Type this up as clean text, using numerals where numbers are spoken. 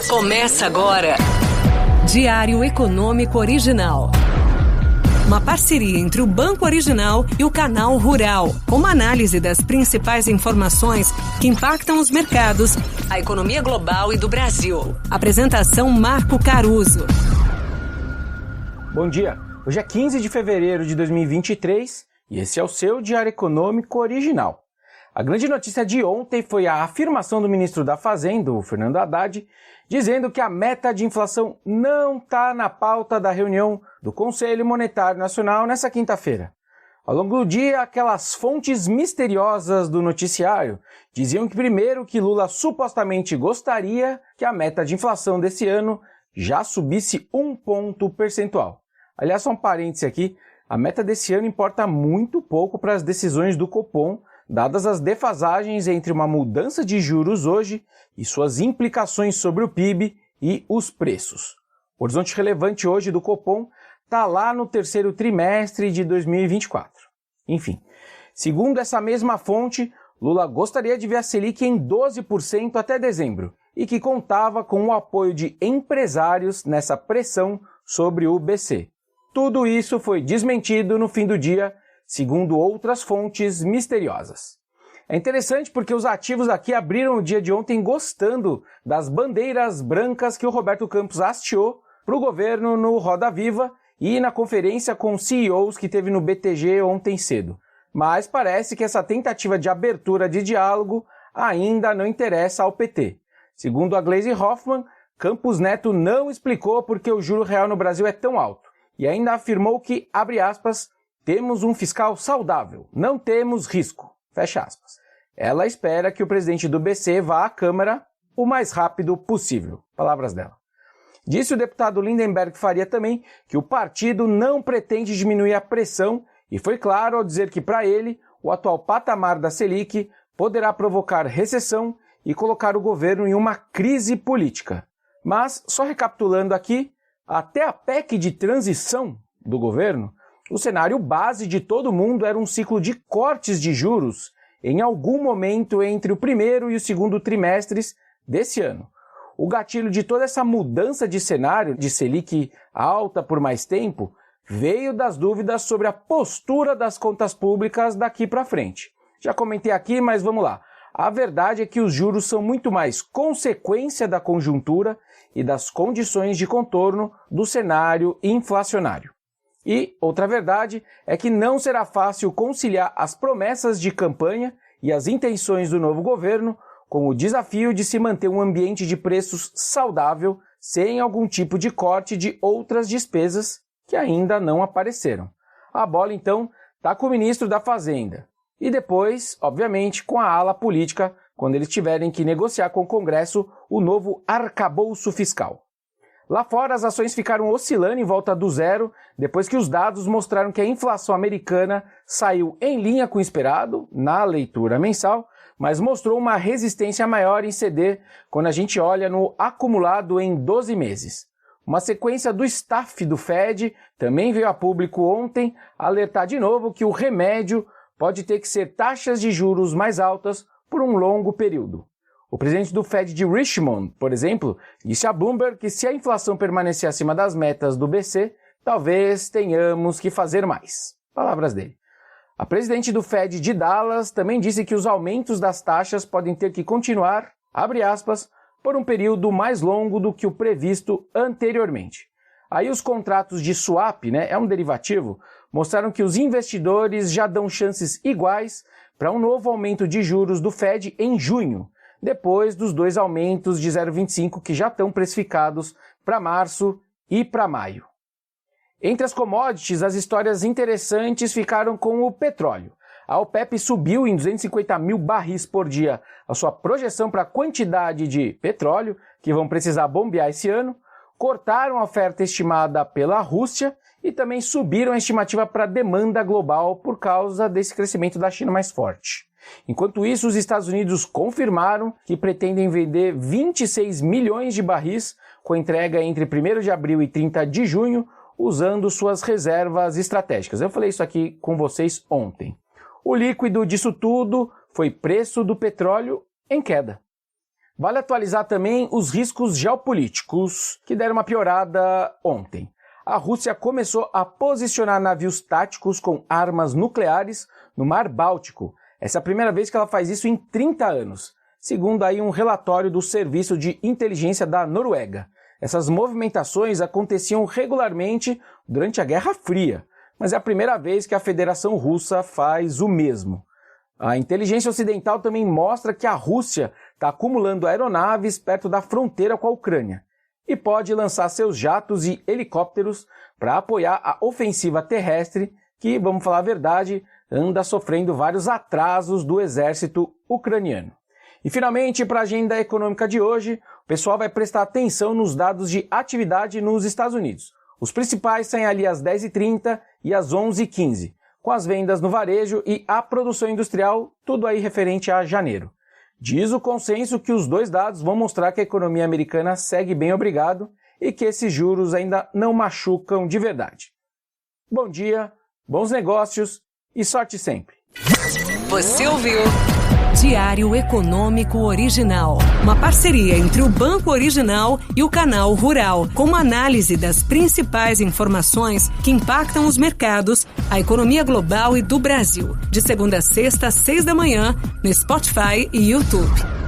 Começa agora. Diário Econômico Original. Uma parceria entre o Banco Original e o Canal Rural, com uma análise das principais informações que impactam os mercados, a economia global e do Brasil. Apresentação Marco Caruso. Bom dia, hoje é 15 de fevereiro de 2023 e esse é o seu Diário Econômico Original. A grande notícia de ontem foi a afirmação do ministro da Fazenda, o Fernando Haddad, dizendo que a meta de inflação não está na pauta da reunião do Conselho Monetário Nacional nessa quinta-feira. Ao longo do dia, aquelas fontes misteriosas do noticiário diziam que primeiro que Lula supostamente gostaria que a meta de inflação desse ano já subisse 1 ponto percentual. Aliás, só um parêntese aqui, a meta desse ano importa muito pouco para as decisões do Copom, dadas as defasagens entre uma mudança de juros hoje e suas implicações sobre o PIB e os preços. O horizonte relevante hoje do Copom está lá no terceiro trimestre de 2024. Enfim, segundo essa mesma fonte, Lula gostaria de ver a Selic em 12% até dezembro e que contava com o apoio de empresários nessa pressão sobre o BC. Tudo isso foi desmentido no fim do dia, segundo outras fontes misteriosas. É interessante porque os ativos aqui abriram o dia de ontem gostando das bandeiras brancas que o Roberto Campos hasteou para o governo no Roda Viva e na conferência com CEOs que teve no BTG ontem cedo. Mas parece que essa tentativa de abertura de diálogo ainda não interessa ao PT. Segundo a Gleisi Hoffmann, Campos Neto não explicou por que o juro real no Brasil é tão alto e ainda afirmou que, abre aspas, temos um fiscal saudável, não temos risco, fecha aspas. Ela espera que o presidente do BC vá à Câmara o mais rápido possível. Palavras dela. Disse o deputado Lindenberg Faria também que o partido não pretende diminuir a pressão e foi claro ao dizer que, para ele, o atual patamar da Selic poderá provocar recessão e colocar o governo em uma crise política. Mas, só recapitulando aqui, até a PEC de transição do governo, o cenário base de todo mundo era um ciclo de cortes de juros em algum momento entre o primeiro e o segundo trimestres desse ano. O gatilho de toda essa mudança de cenário de Selic alta por mais tempo veio das dúvidas sobre a postura das contas públicas daqui para frente. Já comentei aqui, mas vamos lá. A verdade é que os juros são muito mais consequência da conjuntura e das condições de contorno do cenário inflacionário. E outra verdade é que não será fácil conciliar as promessas de campanha e as intenções do novo governo com o desafio de se manter um ambiente de preços saudável sem algum tipo de corte de outras despesas que ainda não apareceram. A bola, então, está com o ministro da Fazenda. E depois, obviamente, com a ala política, quando eles tiverem que negociar com o Congresso o novo arcabouço fiscal. Lá fora, as ações ficaram oscilando em volta do zero, depois que os dados mostraram que a inflação americana saiu em linha com o esperado, na leitura mensal, mas mostrou uma resistência maior em ceder quando a gente olha no acumulado em 12 meses. Uma sequência do staff do Fed também veio a público ontem alertar de novo que o remédio pode ter que ser taxas de juros mais altas por um longo período. O presidente do Fed de Richmond, por exemplo, disse a Bloomberg que se a inflação permanecer acima das metas do BC, talvez tenhamos que fazer mais. Palavras dele. A presidente do Fed de Dallas também disse que os aumentos das taxas podem ter que continuar, abre aspas, por um período mais longo do que o previsto anteriormente. Aí os contratos de swap, é um derivativo, mostraram que os investidores já dão chances iguais para um novo aumento de juros do Fed em junho, depois dos 2 aumentos de 0,25 que já estão precificados para março e para maio. Entre as commodities, as histórias interessantes ficaram com o petróleo. A OPEP subiu em 250 mil barris por dia a sua projeção para a quantidade de petróleo que vão precisar bombear esse ano, cortaram a oferta estimada pela Rússia e também subiram a estimativa para a demanda global por causa desse crescimento da China mais forte. Enquanto isso, os Estados Unidos confirmaram que pretendem vender 26 milhões de barris com entrega entre 1º de abril e 30 de junho, usando suas reservas estratégicas. Eu falei isso aqui com vocês ontem. O líquido disso tudo foi preço do petróleo em queda. Vale atualizar também os riscos geopolíticos, que deram uma piorada ontem. A Rússia começou a posicionar navios táticos com armas nucleares no Mar Báltico. Essa é a primeira vez que ela faz isso em 30 anos, segundo aí um relatório do Serviço de Inteligência da Noruega. Essas movimentações aconteciam regularmente durante a Guerra Fria, mas é a primeira vez que a Federação Russa faz o mesmo. A inteligência ocidental também mostra que a Rússia está acumulando aeronaves perto da fronteira com a Ucrânia e pode lançar seus jatos e helicópteros para apoiar a ofensiva terrestre que, vamos falar a verdade, anda sofrendo vários atrasos do exército ucraniano. E finalmente, para a agenda econômica de hoje, o pessoal vai prestar atenção nos dados de atividade nos Estados Unidos. Os principais saem ali às 10h30 e às 11h15, com as vendas no varejo e a produção industrial, tudo aí referente a janeiro. Diz o consenso que os dois dados vão mostrar que a economia americana segue bem obrigado e que esses juros ainda não machucam de verdade. Bom dia, bons negócios e sorte sempre! Você ouviu Diário Econômico Original, uma parceria entre o Banco Original e o Canal Rural, com uma análise das principais informações que impactam os mercados, a economia global e do Brasil. De segunda a sexta, às 6 da manhã, no Spotify e YouTube.